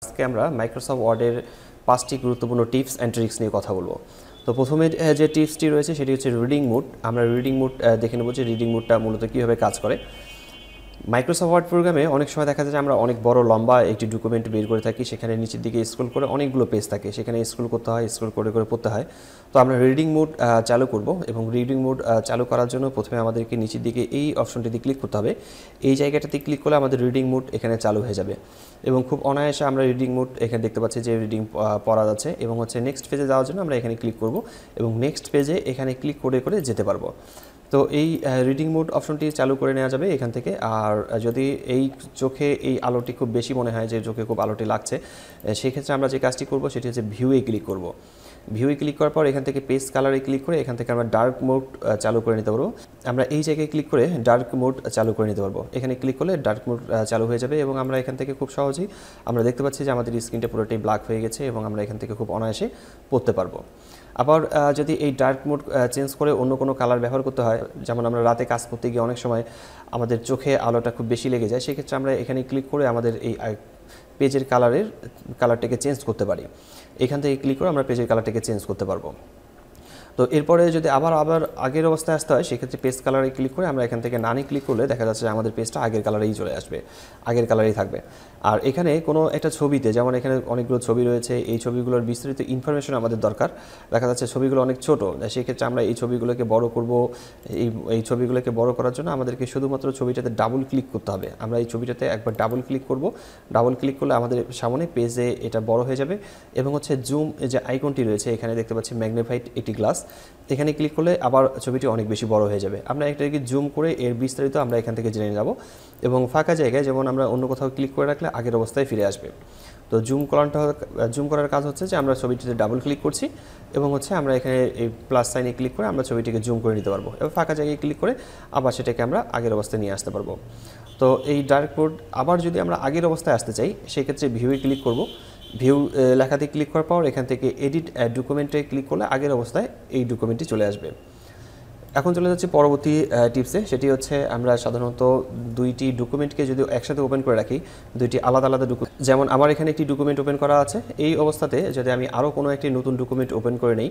আজকে আমরা মাইক্রোসফট ওয়ার্ডের 5টি গুরুত্বপূর্ণ টিপস অ্যান্ড ট্রিক্স নিয়ে কথা বলবো। তো প্রথমে যে টিপসটি রয়েছে সেটি হচ্ছে রিডিং মোড। আমরা রিডিং মোড দেখে নেব যে রিডিং মোডটা মূলত কীভাবে কাজ করে। মাইক্রোসফট ওয়ার্ড প্রোগ্রামে অনেক সময় দেখা যায় যে আমরা অনেক বড় লম্বা একটি ডকুমেন্ট বের করে থাকি, সেখানে নিচের দিকে স্ক্রল করে অনেকগুলো পেজ থাকে, সেখানে স্ক্রল করতে হয়, স্ক্রল করে করে পড়তে হয়। তো আমরা রিডিং মোড চালু করব এবং রিডিং মোড চালু করার জন্য প্রথমে আমাদেরকে নিচের দিকে এই অপশনটিতে ক্লিক করতে হবে। এই জায়গাটাতে ক্লিক করলে আমাদের রিডিং মোড এখানে চালু হয়ে যাবে এবং খুব অনায়াসে আমরা রিডিং মোড এখানে দেখতে পাচ্ছি যে রিডিং পড়া যাচ্ছে এবং হচ্ছে নেক্সট পেজে যাওয়ার জন্য আমরা এখানে ক্লিক করব এবং নেক্সট পেজে এখানে ক্লিক করে করে যেতে পারবো। তো এই রিডিং মোড অপশনটি চালু করে নেওয়া যাবে এখান থেকে। আর যদি এই চোখে এই আলোটি খুব বেশি মনে হয় যে চোখে খুব আলোটি লাগছে, সেক্ষেত্রে আমরা যে কাজটি করব সেটি হচ্ছে ভিউয়ে ক্লিক করব। ভিউয়ে ক্লিক করার পর এখান থেকে পেজ কালারে ক্লিক করে এখান থেকে আমরা ডার্ক মোড চালু করে নিতে পারবো। আমরা এই জায়গায় ক্লিক করে ডার্ক মোড চালু করে নিতে পারবো। এখানে ক্লিক করলে ডার্ক মোড চালু হয়ে যাবে এবং আমরা এখান থেকে খুব সহজেই আমরা দেখতে পাচ্ছি যে আমাদের স্ক্রিনটা পুরোটাই ব্ল্যাক হয়ে গেছে এবং আমরা এখান থেকে খুব অনায়াসে পড়তে পারবো। আবার যদি এই ডার্ক মোড চেঞ্জ করে অন্য কোনো কালার ব্যবহার করতে হয়, যেমন আমরা রাতে কাজ করতে গিয়ে অনেক সময় আমাদের চোখে আলোটা খুব বেশি লেগে যায়, সেক্ষেত্রে আমরা এখানে ক্লিক করে আমাদের এই পেজের কালারটাকে চেঞ্জ করতে পারি। এখান থেকে ক্লিক করে আমরা পেজের কালারটাকে চেঞ্জ করতে পারবো। তো এরপরে যদি আবার আগের অবস্থায় আসতে হয়, সেক্ষেত্রে পেজ কালারে ক্লিক করে আমরা এখান থেকে নানি ক্লিক করলে দেখা যাচ্ছে যে আমাদের পেজটা আগের কালারেই চলে আসবে, আগের কালারেই থাকবে। আর এখানে কোনো একটা ছবিতে, যেমন এখানে অনেকগুলো ছবি রয়েছে, এই ছবিগুলোর বিস্তারিত ইনফরমেশন আমাদের দরকার। দেখা যাচ্ছে ছবিগুলো অনেক ছোট, সেক্ষেত্রে আমরা এই ছবিগুলোকে বড় করব। এই ছবিগুলোকে বড় করার জন্য আমাদেরকে শুধুমাত্র ছবিটাতে ডাবল ক্লিক করতে হবে। আমরা এই ছবিটাতে একবার ডাবল ক্লিক করব। ডাবল ক্লিক করলে আমাদের সামনে পেজে এটা বড় হয়ে যাবে এবং হচ্ছে জুম যে আইকনটি রয়েছে এখানে দেখতে পাচ্ছি ম্যাগনিফাইড একটি গ্লাস, এখানে ক্লিক করলে আবার ছবিটি অনেক বেশি বড় হয়ে যাবে। আমরা এটাকে জুম করে এর বিস্তারিত আমরা এখান থেকে জেনে যাব এবং ফাঁকা জায়গায় যেমন আমরা অন্য কোথাও ক্লিক করে রাখলে আগের অবস্থায় ফিরে আসবে। তো জুম করার কাজ হচ্ছে যে আমরা ছবিটিতে ডাবল ক্লিক করছি এবং হচ্ছে আমরা এখানে এই প্লাস সাইনে ক্লিক করে আমরা ছবিটিকে জুম করে নিতে পারবো এবং ফাঁকা জায়গায় ক্লিক করে আবার সেটাকে আমরা আগের অবস্থায় নিয়ে আসতে পারবো। তো এই ডার্ক মোড আবার যদি আমরা আগের অবস্থায় আসতে চাই, সেক্ষেত্রে ভিউয়ে ক্লিক করব। ভিউ লেখাতে ক্লিক করার পর এখান থেকে এডিট ডকুমেন্টে ক্লিক করলে আগের অবস্থায় এই ডকুমেন্টটি চলে আসবে। এখন চলে যাচ্ছে পরবর্তী টিপসে, সেটি হচ্ছে আমরা সাধারণত দুইটি ডকুমেন্টকে যদি একসাথে ওপেন করে রাখি, দুইটি আলাদা আলাদা ডকুমেন্ট, যেমন আমার এখানে একটি ডকুমেন্ট ওপেন করা আছে, এই অবস্থাতে যদি আমি আরও কোনো একটি নতুন ডকুমেন্ট ওপেন করে নিই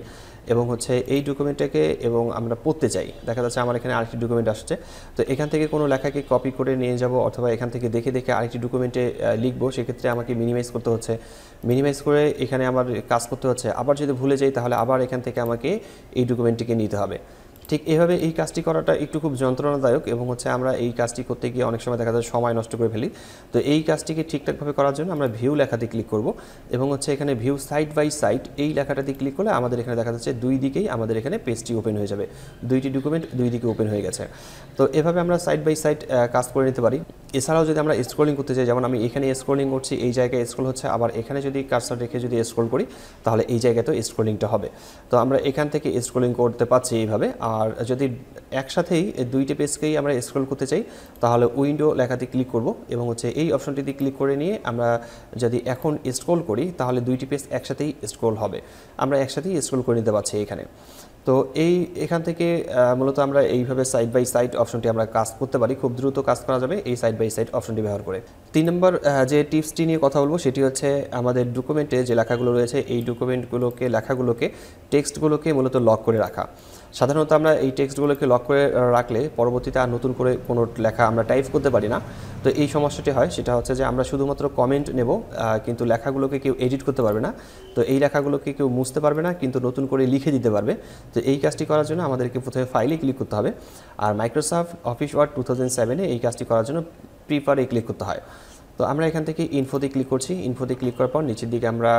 এবং হচ্ছে এই ডকুমেন্টটাকে এবং আমরা পড়তে চাই, দেখা যাচ্ছে আমার এখানে আরেকটি ডকুমেন্ট আসছে, তো এখান থেকে কোনো লেখাকে কপি করে নিয়ে যাব অথবা এখান থেকে দেখে দেখে আরেকটি ডকুমেন্টে লিখবো, সেক্ষেত্রে আমাকে মিনিমাইজ করতে হচ্ছে। মিনিমাইজ করে এখানে আমার কাজ করতে হচ্ছে। আবার যদি ভুলে যাই তাহলে আবার এখান থেকে আমাকে এই ডকুমেন্টটিকে নিতে হবে। ঠিক এভাবে এই কাজটি করাটা একটু খুব যন্ত্রণাদায়ক এবং হচ্ছে আমরা এই কাজটি করতে গিয়ে অনেক সময় দেখা যায় সময় নষ্ট করে ফেলি। তো এই কাজটিকে ঠিকঠাকভাবে করার জন্য আমরা ভিউ লেখাতে ক্লিক করব এবং হচ্ছে এখানে ভিউ সাইড বাই সাইড এই লেখাটাতে ক্লিক করলে আমাদের এখানে দেখা যাচ্ছে দুই দিকেই আমাদের এখানে পেজটি ওপেন হয়ে যাবে, দুইটি ডকুমেন্ট দুই দিকে ওপেন হয়ে গেছে। তো এভাবে আমরা সাইড বাই সাইড কাজ করে নিতে পারি। এছাড়াও যদি আমরা স্ক্রলিং করতে চাই, যেমন আমি এখানে স্ক্রলিং করছি, এই জায়গায় স্ক্রল হচ্ছে, আবার এখানে যদি কার্সার রেখে যদি স্ক্রল করি তাহলে এই জায়গাতেও স্ক্রলিংটা হবে। তো আমরা এখান থেকে স্ক্রলিং করতে পারছি এইভাবে। আর যদি একসাথেই দুইটি পেজকেই আমরা স্ক্রল করতে চাই তাহলে উইন্ডো লেখাতে ক্লিক করব এবং হচ্ছে এই অপশনটিতে ক্লিক করে নিয়ে আমরা যদি এখন স্ক্রল করি তাহলে দুইটি পেজ একসাথেই স্ক্রল হবে, আমরা একসাথেই স্ক্রল করে নিতে পারছি এখানে। তো এখান থেকে মূলত আমরা এইভাবে সাইড বাই সাইড অপশনটি আমরা কাজ করতে পারি, খুব দ্রুত কাজ করা যাবে এই সাইড বাই সাইড অপশনটি ব্যবহার করে। 3 নম্বর যে টিপসটি নিয়ে কথা বলবো সেটি হচ্ছে আমাদের ডকুমেন্টে যে লেখাগুলো রয়েছে এই লেখাগুলোকে টেক্সটগুলোকে মূলত লক করে রাখা। সাধারণত আমরা এই টেক্সটগুলোকে লক করে রাখলে পরবর্তীতে আর নতুন করে কোনো লেখা আমরা টাইপ করতে পারি না। তো এই সমস্যাটি হয়, সেটা হচ্ছে যে আমরা শুধুমাত্র কমেন্ট নেব কিন্তু লেখাগুলোকে কেউ এডিট করতে পারবে না। তো এই লেখাগুলোকে কেউ মুছতে পারবে না কিন্তু নতুন করে লিখে দিতে পারবে। তো এই কাজটি করার জন্য আমাদেরকে প্রথমে ফাইলে ক্লিক করতে হবে। আর মাইক্রোসফট অফিস ওয়ার্ড 2007-এ এই কাজটি করার জন্য প্রিফারে ক্লিক করতে হয়। তো আমরা এখান থেকে ইনফোতে ক্লিক করছি। ইনফোতে ক্লিক করার পর নিচের দিকে আমরা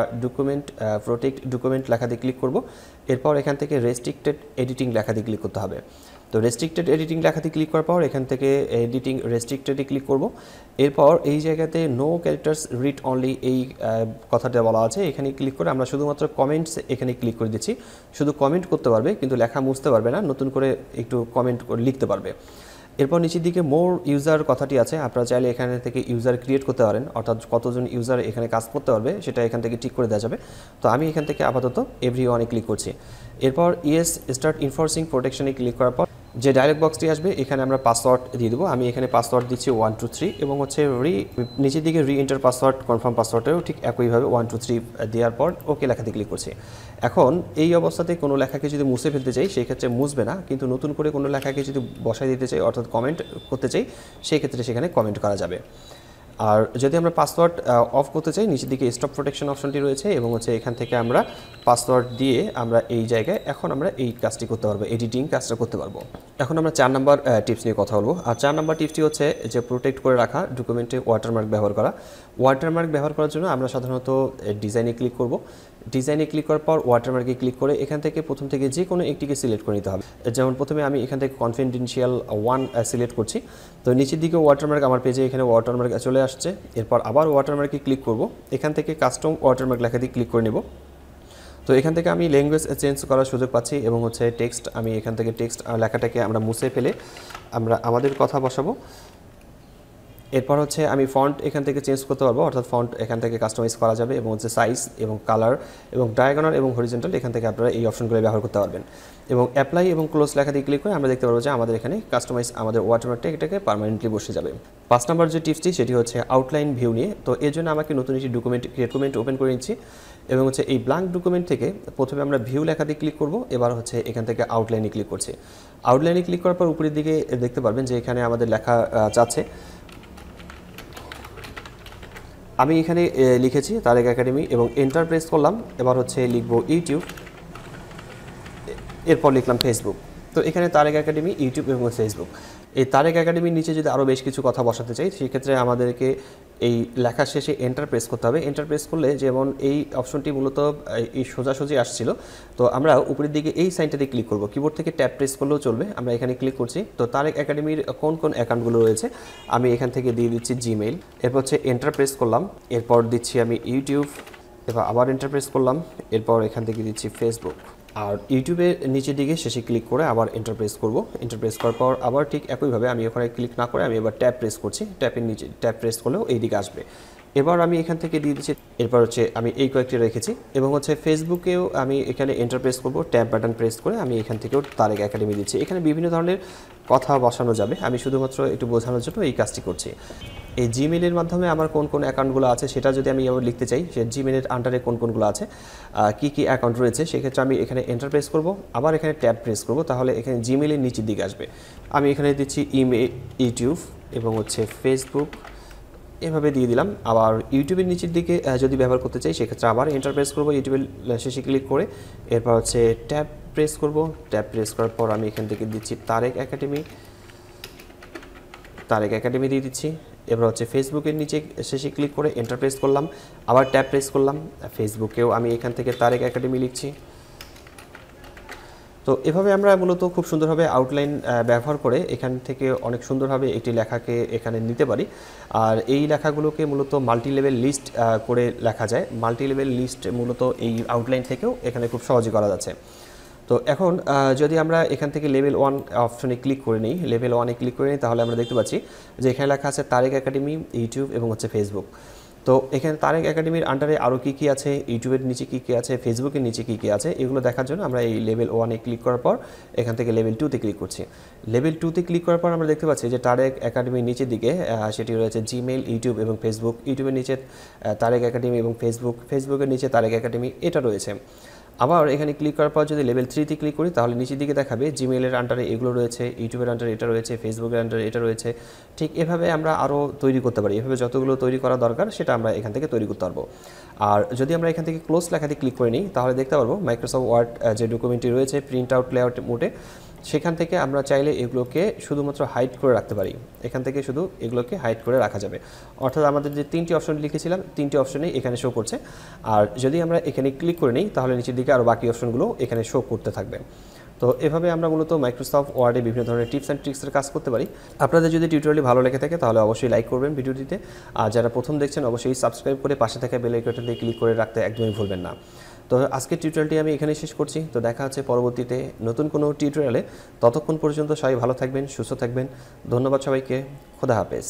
প্রোটেক্ট ডকুমেন্ট লেখাতে ক্লিক করব। এরপর এখান থেকে রেস্ট্রিক্টেড এডিটিং লেখাতে ক্লিক করতে হবে। তো রেস্ট্রিক্টেড এডিটিং লেখাতে ক্লিক করার পর এখান থেকে এডিটিং রেস্ট্রিক্টেডে ক্লিক করব। এরপর এই জায়গাতে নো ক্যারেক্টার্স রিড অনলি এই কথাটা বলা আছে, এখানে ক্লিক করে আমরা শুধুমাত্র কমেন্টস এখানে ক্লিক করে দিচ্ছি। শুধু কমেন্ট করতে পারবে কিন্তু লেখা মুছতে পারবে না, নতুন করে একটু কমেন্ট লিখতে পারবে। এরপর নিচের দিকে মোর ইউজার কথাটি আছে, আপনারা চাইলে এখানে থেকে ইউজার ক্রিয়েট করতে পারেন, অর্থাৎ কতজন ইউজার এখানে কাজ করতে পারবে সেটা এখান থেকে ঠিক করে দেওয়া যাবে। তো আমি এখান থেকে আপাতত এভরিওয়ানে ক্লিক করছি। এরপর ইয়েস স্টার্ট ইনফোর্সিং প্রোটেকশনে ক্লিক করার পর যে ডায়লগ বক্সটি আসবে এখানে আমরা পাসওয়ার্ড দিয়ে দেবো। আমি এখানে পাসওয়ার্ড দিচ্ছি 1 2 3 এবং হচ্ছে নিচের দিকে রি এন্টার পাসওয়ার্ড কনফার্ম পাসওয়ার্ডেও ঠিক একইভাবে 1 2 3 দেওয়ার পর ওকে লেখাতে ক্লিক করছি। এখন এই অবস্থাতে কোনো লেখাকে যদি মুছে ফেলতে চাই সেই ক্ষেত্রে মুছবে না, কিন্তু নতুন করে কোনো লেখাকে যদি বসাই দিতে চাই অর্থাৎ কমেন্ট করতে চাই সেই ক্ষেত্রে সেখানে কমেন্ট করা যাবে। আর যদি আমরা পাসওয়ার্ড অফ করতে চাই নিচের দিকে স্টপ প্রোটেকশন অপশনটি রয়েছে এবং হচ্ছে এখান থেকে আমরা পাসওয়ার্ড দিয়ে আমরা এই জায়গায় এখন আমরা এই কাজটি করতে পারবো, এডিটিং কাজটা করতে পারবো। এখন আমরা 4 নম্বর টিপস নিয়ে কথা বলবো। আর 4 নম্বর টিপসটি হচ্ছে যে প্রোটেক্ট করে রাখা ডকুমেন্টে ওয়াটারমার্ক ব্যবহার করা। ওয়াটারমার্ক ব্যবহার করার জন্য আমরা সাধারণত ডিজাইনে ক্লিক করব। ডিজাইনে ক্লিক করার পর ওয়াটারমার্কে ক্লিক করে এখান থেকে প্রথম থেকে যে কোনো একটিকে সিলেক্ট করে নিতে হবে। যেমন প্রথমে আমি এখান থেকে কনফিডেন্সিয়াল 1 সিলেক্ট করছি। তো নিচের দিকে ওয়াটারমার্ক আমার পেজে এখানে ওয়াটারমার্ক চলে আসছে। এরপর আবার ওয়াটারমার্কে ক্লিক করব। এখান থেকে কাস্টম ওয়াটারমার্ক লেখা দিয়ে ক্লিক করে নেব। তো এখান থেকে আমি ল্যাঙ্গুয়েজ চেঞ্জ করার সুযোগ পাচ্ছি এবং হচ্ছে টেক্সট, আমি এখান থেকে টেক্সট লেখাটাকে আমরা মুছে ফেলে আমরা আমাদের কথা বসাবো। এরপর হচ্ছে আমি ফন্ট এখান থেকে চেঞ্জ করতে পারবো, অর্থাৎ ফন্ট এখান থেকে কাস্টমাইজ করা যাবে এবং হচ্ছে সাইজ এবং কালার এবং ডায়াগোনাল এবং হরিজন্টাল এখান থেকে আপনারা এই অপশনগুলো ব্যবহার করতে পারবেন। এবং অ্যাপ্লাই এবং ক্লোজ লেখা দিয়ে ক্লিক করে আমরা দেখতে পারবো যে আমাদের এখানে কাস্টমাইজ আমাদের ওয়াটারমার্কটা এটাকে পার্মানেন্টলি বসে যাবে। 5 নম্বর যে টিপসটি সেটি হচ্ছে আউটলাইন ভিউ নিয়ে। তো এর জন্য আমাকে নতুন একটি ডকুমেন্ট ওপেন করে নিচ্ছি এবং হচ্ছে এই ব্ল্যাঙ্ক ডকুমেন্ট থেকে প্রথমে আমরা ভিউ লেখা দিয়ে ক্লিক করব। এবার হচ্ছে এখান থেকে আউটলাইনে ক্লিক করছি। আউটলাইনে ক্লিক করার পর উপরের দিকে দেখতে পারবেন যে এখানে আমাদের লেখা যাচ্ছে। আমি এখানে লিখেছি তারেক একাডেমি এবং এন্টার প্রেস করলাম। এবার হচ্ছে লিখব ইউটিউব, এরপর লিখলাম ফেসবুক। তো এখানে তারেক একাডেমি, ইউটিউব এবং ফেসবুক। এই তারেক একাডেমির নিচে যদি আরও বেশ কিছু কথা বসাতে চাই সেক্ষেত্রে আমাদেরকে এই লেখার শেষে এন্টার প্রেস করতে হবে। এন্টার প্রেস করলে যেমন এই অপশনটি মূলত এই সোজাসুজি আসছিল, তো আমরা উপরের দিকে এই সাইনটাতে ক্লিক করব। কিবোর্ড থেকে ট্যাব প্রেস করলেও চলবে। আমরা এখানে ক্লিক করছি। তো তারেক একাডেমির কোন কোন অ্যাকাউন্টগুলো রয়েছে আমি এখান থেকে দিয়ে দিচ্ছি জিমেইল। এরপর হচ্ছে এন্টার প্রেস করলাম। এরপর দিচ্ছি আমি ইউটিউব, এবার আবার এন্টার প্রেস করলাম। এরপর এখান থেকে দিচ্ছি ফেসবুক। আর ইউটিউবের নিচের দিকে শেষে ক্লিক করে আবার এন্টার প্রেস করব। এন্টার প্রেস করার পর আবার ঠিক একইভাবে আমি ওখানে ক্লিক না করে আমি এবার ট্যাব প্রেস করছি। ট্যাবের নিচে ট্যাব প্রেস করলেও এই দিকে আসবে। এবার আমি এখান থেকে দিয়ে দিচ্ছি। এরপর হচ্ছে আমি এই কয়েকটি রেখেছি এবং হচ্ছে ফেসবুকেও আমি এখানে এন্টার প্রেস করব। ট্যাব বাটন প্রেস করে আমি এখান থেকেও তারেক একাডেমি দিচ্ছি। এখানে বিভিন্ন ধরনের কথা বসানো যাবে, আমি শুধুমাত্র একটু বোঝানোর জন্য এই কাজটি করছি। এই জিমেলের মাধ্যমে আমার কোন কোন অ্যাকাউন্টগুলো আছে সেটা যদি আমি আবার লিখতে চাই, সে জিমেলের আন্ডারে কোন কোনগুলো আছে, কী কী অ্যাকাউন্ট রয়েছে, সেক্ষেত্রে আমি এখানে এন্টার প্রেস করব, আবার এখানে ট্যাব প্রেস করব, তাহলে এখানে জিমেলের নিচের দিকে আসবে। আমি এখানে দিচ্ছি ইউটিউব এবং হচ্ছে ফেসবুক, এভাবে দিয়ে দিলাম। আবার ইউটিউবের নিচের দিকে যদি ব্যবহার করতে চাই সেক্ষেত্রে আবার এন্টার প্রেস করব, ইউটিউবের শেষে ক্লিক করে এরপর হচ্ছে ট্যাব প্রেস করব। ট্যাব প্রেস করার পর আমি এখান থেকে দিচ্ছি তারেক একাডেমি দিয়ে দিচ্ছি। এবার হচ্ছে ফেসবুকের নিচে শেষে ক্লিক করে এন্টার প্রেস করলাম, আবার ট্যাব প্রেস করলাম। ফেসবুকেও আমি এখান থেকে তারেক একাডেমি লিখছি। তো এভাবে আমরা মূলত খুব সুন্দরভাবে আউটলাইন ব্যবহার করে এখান থেকে অনেক সুন্দরভাবে একটি লেখাকে এখানে নিতে পারি। আর এই লেখাগুলোকে মূলত মাল্টি লেভেল লিস্ট করে লেখা যায়। মাল্টি লেভেল লিস্ট মূলত এই আউটলাইন থেকেও এখানে খুব সহজে করা যাচ্ছে। তো এখন যদি আমরা এখান থেকে লেভেল 1 অপশনে ক্লিক করে নিই, লেভেল 1-এ ক্লিক করে নিই, তাহলে আমরা দেখতে পাচ্ছি যে এখানে লেখা আছে তারেক একাডেমি, ইউটিউব এবং হচ্ছে ফেসবুক। তো এখানে তারেক একাডেমির আন্ডারে আরও কী কী আছে, ইউটিউবের নিচে কী কী আছে, ফেসবুকের নিচে কী কী আছে, এগুলো দেখার জন্য আমরা এই লেভেল 1-এ ক্লিক করার পর এখান থেকে লেভেল 2-তে ক্লিক করছি। লেভেল 2-তে ক্লিক করার পর আমরা দেখতে পাচ্ছি যে তারেক একাডেমির নিচের দিকে সেটি রয়েছে জিমেইল, ইউটিউব এবং ফেসবুক। ইউটিউবের নিচে তারেক একাডেমি এবং ফেসবুকের নিচে তারেক একাডেমি এটা রয়েছে। আবার এখানে ক্লিক করার পর যদি লেভেল 3-তে ক্লিক করি তাহলে নিচের দিকে দেখাবে জিমেইলের আন্ডারে এগুলো রয়েছে, ইউটিউবের আন্ডারে এটা রয়েছে, ফেসবুকের আন্ডারে এটা রয়েছে। ঠিক এভাবে আমরা আরও তৈরি করতে পারি। এভাবে যতগুলো তৈরি করা দরকার সেটা আমরা এখান থেকে তৈরি করতে পারবো। আর যদি আমরা এখান থেকে ক্লোজ লেখাতে ক্লিক করে নিই তাহলে দেখতে পারবো মাইক্রোসফট ওয়ার্ড যে ডকুমেন্টটি রয়েছে প্রিন্ট আউট লেআউট মোডে, সেখান থেকে আমরা চাইলে এগুলোকে শুধুমাত্র হাইড করে রাখতে পারি। এখান থেকে শুধু এগুলোকে হাইড করে রাখা যাবে। অর্থাৎ আমাদের যে 3টি অপশন লিখেছিলাম 3টি অপশনেই এখানে শো করছে। আর যদি আমরা এখানে ক্লিক করে নিই তাহলে নিচের দিকে আরও বাকি অপশনগুলো এখানে শো করতে থাকবে। তো এভাবে আমরা মূলত মাইক্রোসফট ওয়ার্ডে বিভিন্ন ধরনের টিপস অ্যান্ড ট্রিক্সের কাজ করতে পারি। আপনাদের যদি টিউটোরিয়ালটি ভালো লেগে থাকে তাহলে অবশ্যই লাইক করবেন ভিডিওটিতে। আর যারা প্রথম দেখছেন অবশ্যই সাবস্ক্রাইব করে পাশে থাকা বেল আইকনটিতে ক্লিক করে রাখতে একদমই ভুলবেন না। তো আজকের টিউটোরিয়ালটি আমি এখানে শেষ করছি। তো দেখা হচ্ছে পরবর্তীতে নতুন কোনো টিউটোরিয়ালে। ততক্ষণ পর্যন্ত সবাই ভালো থাকবেন, সুস্থ থাকবেন। ধন্যবাদ সবাইকে। খোদা হাফেজ।